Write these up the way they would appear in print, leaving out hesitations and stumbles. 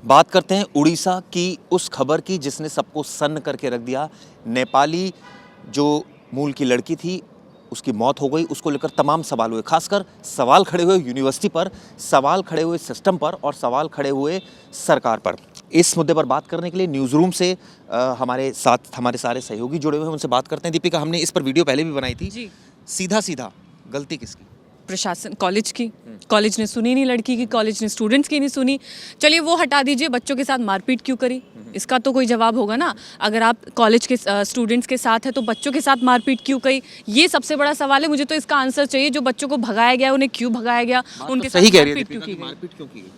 बात करते हैं उड़ीसा की उस खबर की जिसने सबको सन्न करके रख दिया। नेपाली जो मूल की लड़की थी उसकी मौत हो गई, उसको लेकर तमाम सवाल हुए, खासकर सवाल खड़े हुए यूनिवर्सिटी पर, सवाल खड़े हुए सिस्टम पर और सवाल खड़े हुए सरकार पर। इस मुद्दे पर बात करने के लिए न्यूज़ रूम से हमारे साथ हमारे सारे सहयोगी जुड़े हुए हैं, उनसे बात करते हैं। दीपिका, हमने इस पर वीडियो पहले भी बनाई थी जी। सीधा सीधा गलती किसकी? प्रशासन, कॉलेज की। कॉलेज ने सुनी नहीं लड़की की, कॉलेज ने स्टूडेंट्स की नहीं सुनी। चलिए वो हटा दीजिए, बच्चों के साथ मारपीट क्यों करी, इसका तो कोई जवाब होगा ना। अगर आप कॉलेज के स्टूडेंट्स के साथ है तो बच्चों के साथ मारपीट क्यों करी, ये सबसे बड़ा सवाल है। मुझे तो इसका आंसर चाहिए, जो बच्चों को भगाया गया उन्हें क्यों भगाया गया, उनके साथ सही कह रही है मारपीट क्यों दीपिका की कि गई। मारपीट क्यों की गई?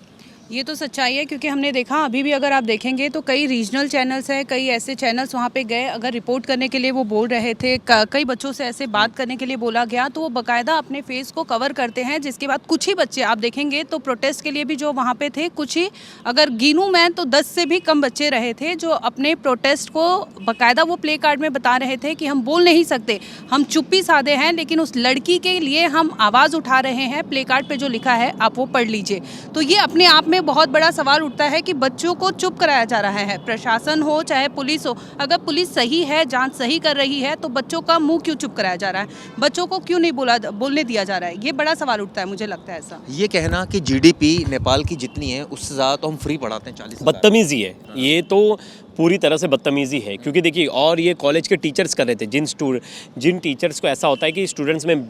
ये तो सच्चाई है, क्योंकि हमने देखा अभी भी अगर आप देखेंगे तो कई रीजनल चैनल्स हैं, कई ऐसे चैनल्स वहाँ पे गए, अगर रिपोर्ट करने के लिए वो बोल रहे थे, कई बच्चों से ऐसे बात करने के लिए बोला गया तो वो बाकायदा अपने फेस को कवर करते हैं। जिसके बाद कुछ ही बच्चे आप देखेंगे तो प्रोटेस्ट के लिए भी जो वहाँ पे थे, कुछ ही, अगर गिनूं मैं तो 10 से भी कम बच्चे रहे थे जो अपने प्रोटेस्ट को बाकायदा वो प्ले कार्ड में बता रहे थे कि हम बोल नहीं सकते, हम चुप्पी साधे हैं, लेकिन उस लड़की के लिए हम आवाज़ उठा रहे हैं। प्ले कार्ड पे जो लिखा है आप वो पढ़ लीजिए। तो ये अपने आप में बहुत बड़ा सवाल उठता है कि बच्चों को चुप कराया जा रहा है, प्रशासन हो चाहे पुलिस हो। अगर पुलिस सही है, जांच सही कर रही है, तो बच्चों का मुंह क्यों चुप कराया जा रहा है, बच्चों को क्यों नहीं बोलने दिया जा रहा है, ये बड़ा सवाल उठता है, मुझे लगता है ऐसा। ये कहना कि जीडीपी नेपाल की जितनी है उससे ज़्यादा तो हम फ्री पढ़ाते हैं 40,000। बदतमीजी है, ये तो पूरी तरह से बदतमीजी है। क्योंकि देखिए, और ये कॉलेज के टीचर्स कर रहे थे, जिन टीचर्स को ऐसा होता है कि स्टूडेंट्स में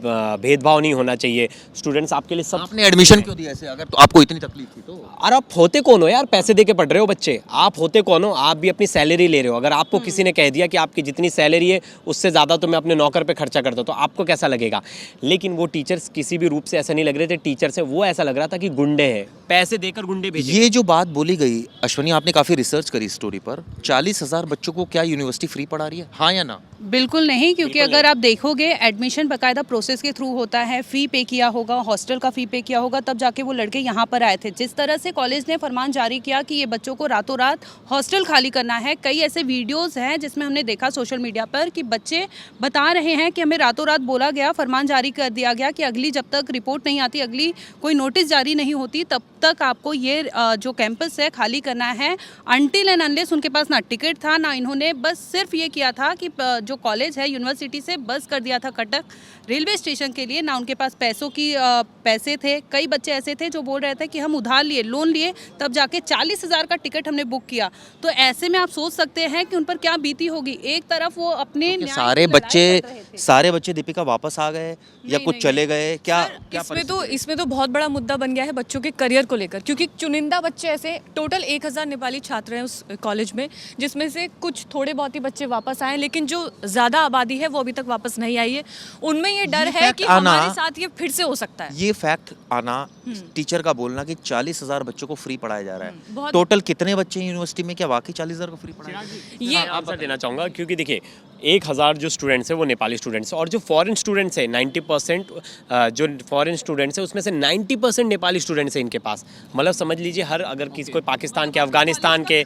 भेदभाव नहीं होना चाहिए, स्टूडेंट्स आपके लिए सब। आपने एडमिशन क्यों दिया ऐसे, अगर तो आपको इतनी तकलीफ थी तो? और आप होते कौन हो यार, पैसे दे के पढ़ रहे हो बच्चे, आप होते कौन हो? आप भी अपनी सैलरी ले रहे हो। अगर आपको किसी ने कह दिया कि आपकी जितनी सैलरी है उससे ज़्यादा तो मैं अपने नौकर पे खर्चा करता हूँ, तो आपको कैसा लगेगा? लेकिन वो टीचर्स किसी भी रूप से ऐसा नहीं लग रहे थे टीचर्स है, वो ऐसा लग रहा था कि गुंडे हैं, पैसे देकर गुंडे भेजे। ये जो बात बोली गई, अश्वनी आपने काफ़ी रिसर्च करी स्टोरी पर, 40,000 बच्चों को क्या यूनिवर्सिटी फ्री पढ़ा रही है, हाँ या ना? बिल्कुल नहीं, क्योंकि अगर आप देखोगे एडमिशन बाकायदा प्रोसेस के थ्रू होता है, फ़ी पे किया होगा, हॉस्टल का फ़ी पे किया होगा, तब जाके वो लड़के यहाँ पर आए थे। जिस तरह से कॉलेज ने फरमान जारी किया कि ये बच्चों को रातों रात हॉस्टल खाली करना है, कई ऐसे वीडियोस हैं जिसमें हमने देखा सोशल मीडिया पर कि बच्चे बता रहे हैं कि हमें रातों रात बोला गया, फरमान जारी कर दिया गया कि अगली जब तक रिपोर्ट नहीं आती, अगली कोई नोटिस जारी नहीं होती, तब तक आपको ये जो कैंपस है खाली करना है। अनटिल एंड अनलेस उनके पास ना टिकट था, ना इन्होंने बस सिर्फ ये किया था कि जो कॉलेज है यूनिवर्सिटी से बस कर दिया था कटक रेलवे स्टेशन के लिए, ना उनके पास पैसे थे। कई बच्चे ऐसे थे जो बोल रहे थे कि हम उधार लिए, लोन लिए, तब जाके 40,000 का टिकट हमने बुक किया। तो ऐसे में आप सोच सकते हैं कि उन पर क्या बीती होगी। एक तरफ वो अपने न्याय सारे की लड़ाई बच्चे कर रहे थे। सारे बच्चे दीपिका वापस आ गए या नहीं, कुछ नहीं, चले गए, क्या सर, क्या इसमें तो बहुत बड़ा मुद्दा बन गया है बच्चों के करियर को लेकर, क्योंकि चुनिंदा बच्चे ऐसे, टोटल 1000 नेपाली छात्र हैं उस कॉलेज में, जिसमें से कुछ थोड़े बहुत ही बच्चे वापस आए, लेकिन जो ज़्यादा आबादी है वो अभी तक वापस नहीं आई है। उनमें ये डर है fact कि आना- हमारे साथ ये फिर से हो सकता है। ये फैक्ट आना, टीचर का बोलना कि 40,000 बच्चों को फ्री पढ़ाया जा रहा है। बहुत- टोटल कितने बच्चे हैं यूनिवर्सिटी में, क्या वाकई 40,000 को फ्री पढ़ाया जा रहा है? ये आंसर देना चाहूँगा, क्योंकि देखिए 1000 जो स्टूडेंट्स हैं वो नेपाली स्टूडेंट्स हैं, और जो फॉरेन स्टूडेंट्स हैं 90% जो फॉरेन स्टूडेंट्स हैं उसमें से 90% नेपाली स्टूडेंट्स हैं इनके पास। मतलब समझ लीजिए, हर अगर किसी कोई पाकिस्तान के, अफगानिस्तान के,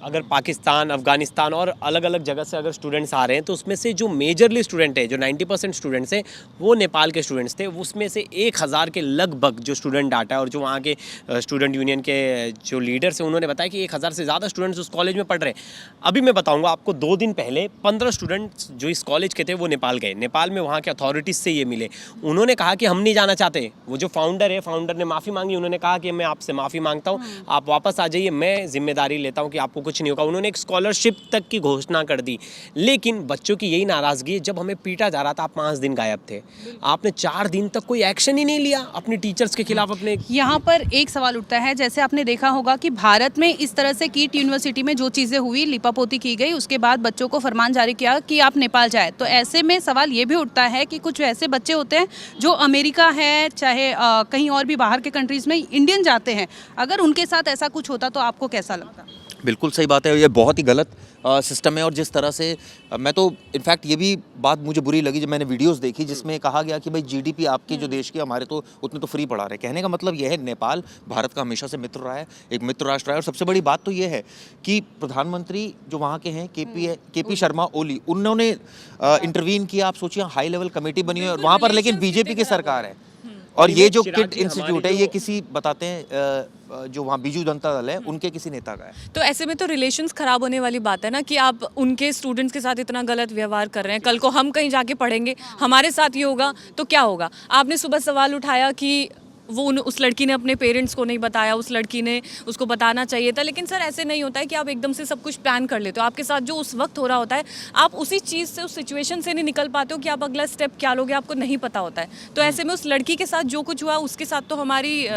अगर पाकिस्तान, अफगानिस्तान और अलग अलग जगह से अगर स्टूडेंट्स आ रहे हैं तो उसमें से जो मेजरली स्टूडेंट है, जो 90% स्टूडेंट्स हैं वो नेपाल के स्टूडेंट्स थे। उसमें से 1000 के लगभग जो स्टूडेंट डाटा है, और जो वहाँ के स्टूडेंट यूनियन के जो लीडर्स हैं उन्होंने बताया कि 1000 से ज़्यादा स्टूडेंट्स उस कॉलेज में पढ़ रहे हैं। अभी मैं बताऊँगा आपको, 2 दिन पहले 15 स्टूडेंट्स जो इस कॉलेज के थे वो नेपाल गए। नेपाल में वहाँ के अथॉरिटीज़ से ये मिले, उन्होंने कहा कि हम नहीं जाना चाहते। वो जो फाउंडर है, फाउंडर ने माफ़ी मांगी, उन्होंने कहा कि मैं आपसे माफ़ी मांगता हूँ, आप वापस आ जाइए, मैं जिम्मेदारी लेता हूँ कि आपको कुछ नहीं होगा। उन्होंने एक स्कॉलरशिप तक की घोषणा कर दी। लेकिन बच्चों की यही नाराजगी है, जब हमें पीटा जा रहा था आप 5 दिन गायब थे, आपने 4 दिन तक कोई एक्शन ही नहीं लिया अपने टीचर्स के खिलाफ। अपने यहाँ पर एक सवाल उठता है, जैसे आपने देखा होगा कि भारत में इस तरह से कीट यूनिवर्सिटी में जो चीज़ें हुई, लिपापोती की गई, उसके बाद बच्चों को फरमान जारी किया कि आप नेपाल जाए। तो ऐसे में सवाल ये भी उठता है कि कुछ ऐसे बच्चे होते हैं जो अमेरिका है, चाहे कहीं और भी बाहर के कंट्रीज़ में इंडियन जाते हैं, अगर उनके साथ ऐसा कुछ होता तो आपको कैसा लगता? बिल्कुल सही बात है, ये बहुत ही गलत सिस्टम है। और जिस तरह से मैं तो इनफैक्ट ये भी बात मुझे बुरी लगी जब मैंने वीडियोस देखी जिसमें कहा गया कि भाई जीडीपी आपके जो देश की, हमारे तो उतने तो फ्री पढ़ा रहे। कहने का मतलब यह है, नेपाल भारत का हमेशा से मित्र रहा है, एक मित्र राष्ट्र रहा है। और सबसे बड़ी बात तो ये है कि प्रधानमंत्री जो वहाँ के हैं केपी शर्मा ओली, उन्होंने इंटरवीन किया। आप सोचिए, हाई लेवल कमेटी बनी हुई है और वहाँ पर लेकिन बीजेपी की सरकार है। और ये जो चिराग किड जी, इंस्टीट्यूट हमारे है ये जो- किसी बताते हैं जो वहाँ बीजू जनता दल है उनके किसी नेता का है। तो ऐसे में तो रिलेशंस खराब होने वाली बात है ना कि आप उनके स्टूडेंट्स के साथ इतना गलत व्यवहार कर रहे हैं। कल को हम कहीं जाके पढ़ेंगे, हमारे साथ ये होगा तो क्या होगा। आपने सुबह सवाल उठाया कि वो उस लड़की ने अपने पेरेंट्स को नहीं बताया, उस लड़की ने उसको बताना चाहिए था। लेकिन सर ऐसे नहीं होता है कि आप एकदम से सब कुछ प्लान कर लेते हो। आपके साथ जो उस वक्त हो रहा होता है आप उसी चीज़ से, उस सिचुएशन से नहीं निकल पाते हो कि आप अगला स्टेप क्या लोगे, आपको नहीं पता होता है। तो ऐसे में उस लड़की के साथ जो कुछ हुआ उसके साथ तो हमारी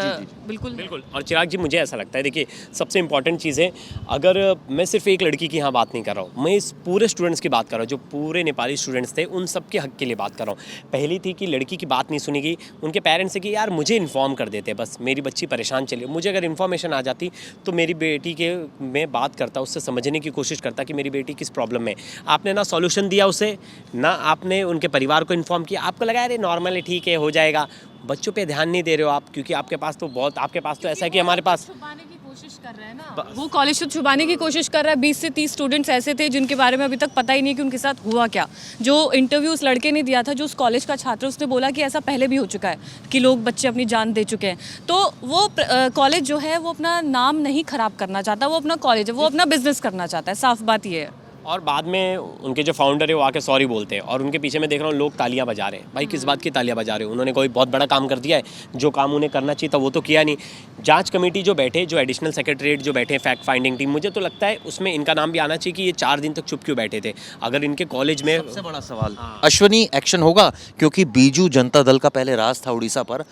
बिल्कुल बिल्कुल। और चिराग जी मुझे ऐसा लगता है, देखिए सबसे इंपॉर्टेंट चीज़ है, अगर मैं सिर्फ एक लड़की की यहाँ बात नहीं कर रहा हूँ, मैं इस पूरे स्टूडेंट्स की बात कर रहा हूँ, जो पूरे नेपाली स्टूडेंट्स थे उन सब के हक के लिए बात कर रहा हूँ। पहली थी कि लड़की की बात नहीं सुनी गई, उनके पेरेंट्स से कि यार मुझे इन्फॉर्म कर देते, बस मेरी बच्ची परेशान चली, मुझे अगर इन्फॉर्मेशन आ जाती तो मेरी बेटी के मैं बात करता, उससे समझने की कोशिश करता कि मेरी बेटी किस प्रॉब्लम में। आपने ना सॉल्यूशन दिया उसे, ना आपने उनके परिवार को इन्फॉर्म किया। आपको लगा अरे नॉर्मल है, ठीक है, हो जाएगा। बच्चों पे ध्यान नहीं दे रहे हो आप, क्योंकि आपके पास तो ऐसा है कि हमारे पास छुपाने की कोशिश कर रहे हैं ना, वो कॉलेज से छुपाने की कोशिश कर रहा है। 20 से 30 स्टूडेंट्स ऐसे थे जिनके बारे में अभी तक पता ही नहीं कि उनके साथ हुआ क्या। जो इंटरव्यू उस लड़के ने दिया था, जो उस कॉलेज का छात्र, उसने बोला कि ऐसा पहले भी हो चुका है कि लोग बच्चे अपनी जान दे चुके हैं। तो वो कॉलेज जो है वो अपना नाम नहीं खराब करना चाहता, वो अपना कॉलेज है, वो अपना बिजनेस करना चाहता है, साफ बात ये है। और बाद में उनके जो फाउंडर है वो आके सॉरी बोलते हैं, और उनके पीछे मैं देख रहा हूँ लोग तालियां बजा रहे हैं। भाई किस बात की तालियां बजा रहे हो? उन्होंने कोई बहुत बड़ा काम कर दिया है? जो काम उन्हें करना चाहिए था वो तो किया नहीं। जांच कमेटी जो बैठे, जो एडिशनल सेक्रेटरीट जो बैठे, फैक्ट फाइंडिंग टीम, मुझे तो लगता है उसमें इनका नाम भी आना चाहिए कि ये 4 दिन तक चुप क्यों बैठे थे। अगर इनके कॉलेज में सबसे बड़ा सवाल, अश्वनी एक्शन होगा? क्योंकि बीजू जनता दल का पहले राज था उड़ीसा पर,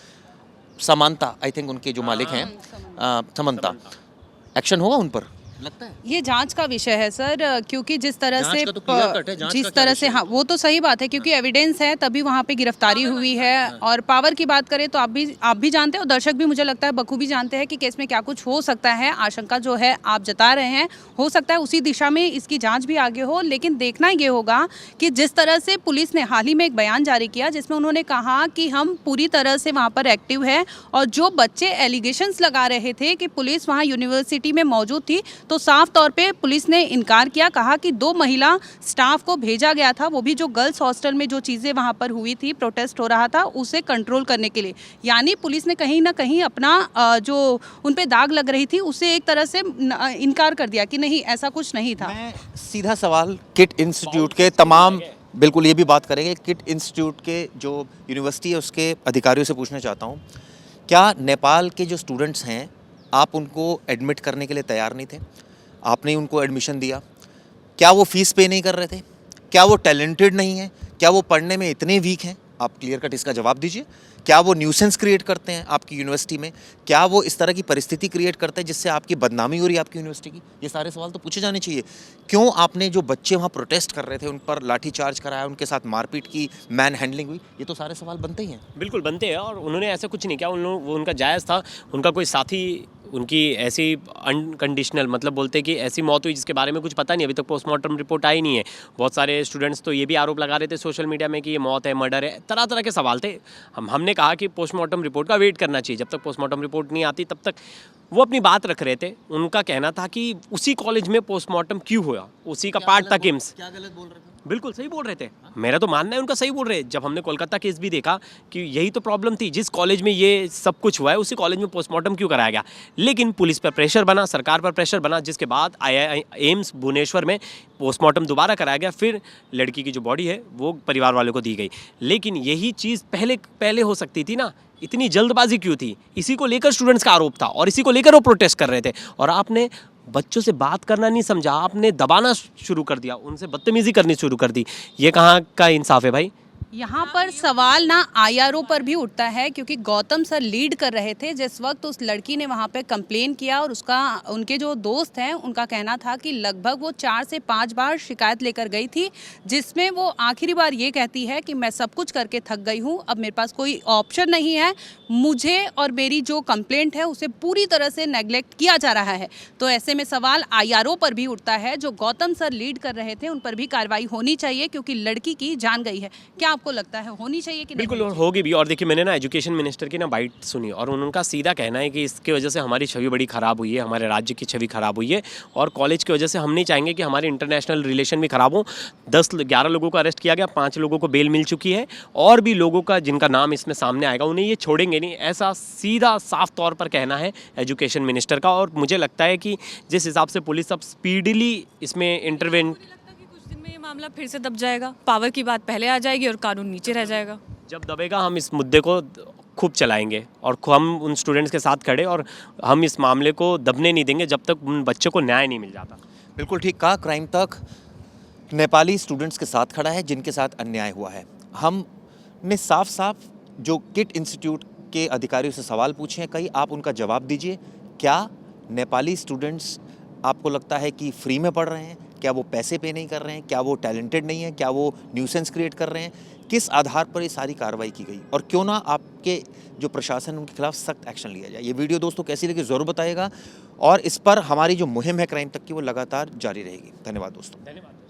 समानता आई थिंक उनके जो मालिक हैं, समंता, एक्शन होगा उन पर लगता है? ये जांच का विषय है सर, क्योंकि जिस तरह जांच से का तो clear cut है, जांच का जिस क्या तरह से, विषय हाँ वो तो सही बात है, क्योंकि एविडेंस है तभी वहाँ पे गिरफ्तारी हुई है। और पावर की बात करें तो आप भी जानते हैं और दर्शक भी मुझे लगता है बखूबी जानते हैं कि केस में क्या कुछ हो सकता है। आशंका जो है आप जता रहे हैं, हो सकता है उसी दिशा में इसकी जाँच भी आगे हो। लेकिन देखना ये होगा कि जिस तरह से पुलिस ने हाल ही में एक बयान जारी किया जिसमें उन्होंने कहा कि हम पूरी तरह से वहाँ पर एक्टिव है, और जो बच्चे एलिगेशंस लगा रहे थे कि पुलिस वहाँ यूनिवर्सिटी में मौजूद थी, तो साफ तौर पे पुलिस ने इनकार किया। कहा कि 2 महिला स्टाफ को भेजा गया था, वो भी जो गर्ल्स हॉस्टल में जो चीज़ें वहाँ पर हुई थी, प्रोटेस्ट हो रहा था, उसे कंट्रोल करने के लिए। यानी पुलिस ने कहीं ना कहीं अपना जो उन पे दाग लग रही थी उसे एक तरह से इनकार कर दिया कि नहीं ऐसा कुछ नहीं था। मैं सीधा सवाल किट इंस्टीट्यूट के तमाम, बिल्कुल ये भी बात करेंगे, किट इंस्टीट्यूट के जो यूनिवर्सिटी है उसके अधिकारियों से पूछना चाहता हूँ, क्या नेपाल के जो स्टूडेंट्स हैं आप उनको एडमिट करने के लिए तैयार नहीं थे? आपने उनको एडमिशन दिया, क्या वो फीस पे नहीं कर रहे थे? क्या वो टैलेंटेड नहीं है? क्या वो पढ़ने में इतने वीक हैं? आप क्लियर कट इसका जवाब दीजिए। क्या वो न्यूसेंस क्रिएट करते हैं आपकी यूनिवर्सिटी में? क्या वो इस तरह की परिस्थिति क्रिएट करते हैं जिससे आपकी बदनामी हो रही है आपकी यूनिवर्सिटी की? ये सारे सवाल तो पूछे जाने चाहिए। क्यों आपने जो बच्चे वहाँ प्रोटेस्ट कर रहे थे उन पर लाठीचार्ज कराया, उनके साथ मारपीट की, मैन हैंडलिंग हुई? ये तो सारे सवाल बनते ही हैं। बिल्कुल बनते हैं, और उन्होंने ऐसा कुछ नहीं किया। वो उनका जायज़ था। उनका कोई साथी, उनकी ऐसी अनकंडीशनल, मतलब बोलते हैं कि ऐसी मौत हुई जिसके बारे में कुछ पता नहीं, अभी तक पोस्टमार्टम रिपोर्ट आई नहीं है। बहुत सारे स्टूडेंट्स तो ये भी आरोप लगा रहे थे सोशल मीडिया में कि ये मौत है, मर्डर है, तरह तरह के सवाल थे। हमने कहा कि पोस्टमार्टम रिपोर्ट का वेट करना चाहिए, जब तक पोस्टमार्टम रिपोर्ट नहीं आती तब तक। वो अपनी बात रख रहे थे। उनका कहना था कि उसी कॉलेज में पोस्टमार्टम क्यों हुआ, उसी का पार्ट था किम्स। क्या गलत बोल रहे थे? बिल्कुल सही बोल रहे थे, मेरा तो मानना है उनका सही बोल रहे हैं। जब हमने कोलकाता केस भी देखा कि यही तो प्रॉब्लम थी, जिस कॉलेज में ये सब कुछ हुआ है उसी कॉलेज में पोस्टमार्टम क्यों कराया गया। लेकिन पुलिस पर प्रेशर बना, सरकार पर प्रेशर बना, जिसके बाद एम्स भुवनेश्वर में पोस्टमार्टम दोबारा कराया गया। फिर लड़की की जो बॉडी है वो परिवार वालों को दी गई। लेकिन यही चीज़ पहले हो सकती थी ना, इतनी जल्दबाजी क्यों थी? इसी को लेकर स्टूडेंट्स का आरोप था और इसी को लेकर वो प्रोटेस्ट कर रहे थे। और आपने बच्चों से बात करना नहीं समझा, आपने दबाना शुरू कर दिया, उनसे बदतमीजी करनी शुरू कर दी। ये कहाँ का इंसाफ है भाई? यहाँ पर सवाल ना आईआरओ पर भी उठता है, क्योंकि गौतम सर लीड कर रहे थे जिस वक्त उस लड़की ने वहाँ पे कंप्लेन किया, और उनके जो दोस्त हैं उनका कहना था कि लगभग वो 4 से 5 बार शिकायत लेकर गई थी, जिसमें वो आखिरी बार ये कहती है कि मैं सब कुछ करके थक गई हूँ, अब मेरे पास कोई ऑप्शन नहीं है, मुझे और मेरी जो कंप्लेंट है उसे पूरी तरह से नेग्लेक्ट किया जा रहा है। तो ऐसे में सवाल आईआरओ पर भी उठता है, जो गौतम सर लीड कर रहे थे उन पर भी कार्रवाई होनी चाहिए, क्योंकि लड़की की जान गई है। क्या आपको लगता है होनी चाहिए कि नहीं बिल्कुल होनी और होगी भी। और देखिए मैंने ना एजुकेशन मिनिस्टर की ना बाइट सुनी और उनका सीधा कहना है कि इसकी वजह से हमारी छवि बड़ी ख़राब हुई है, हमारे राज्य की छवि ख़राब हुई है और कॉलेज की वजह से हम नहीं चाहेंगे कि हमारे इंटरनेशनल रिलेशन भी ख़राब हो। 10-11 लोगों को अरेस्ट किया गया, 5 लोगों को बेल मिल चुकी है और भी लोगों का जिनका नाम इसमें सामने आएगा उन्हें ये छोड़ेंगे नहीं, ऐसा सीधा साफ तौर पर कहना है एजुकेशन मिनिस्टर का। और मुझे लगता है कि जिस हिसाब से पुलिस अब स्पीडली इसमें इंटरवेन, मुझे लगता है कि कुछ दिन में ये मामला फिर से दब जाएगा, पावर की बात पहले आ जाएगी और कानून नीचे रह जाएगा। जब दबेगा हम इस मुद्दे को खूब चलाएंगे और हम उन स्टूडेंट्स के साथ खड़े और हम इस मामले को दबने नहीं देंगे जब तक उन बच्चों को न्याय नहीं मिल जाता। बिल्कुल ठीक कहा। क्राइम तक नेपाली स्टूडेंट्स के साथ खड़ा है जिनके साथ अन्याय हुआ है। हमने साफ साफ जो किट इंस्टीट्यूट के अधिकारियों से सवाल पूछे हैं, कई आप उनका जवाब दीजिए। क्या नेपाली स्टूडेंट्स आपको लगता है कि फ्री में पढ़ रहे हैं? क्या वो पैसे पे नहीं कर रहे हैं? क्या वो टैलेंटेड नहीं है? क्या वो न्यूसेंस क्रिएट कर रहे हैं? किस आधार पर ये सारी कार्रवाई की गई और क्यों ना आपके जो प्रशासन उनके खिलाफ सख्त एक्शन लिया जाए। ये वीडियो दोस्तों कैसी लगी ज़रूर बताइएगा और इस पर हमारी जो मुहिम है क्राइम तक की वो लगातार जारी रहेगी। धन्यवाद दोस्तों। धन्यवाद।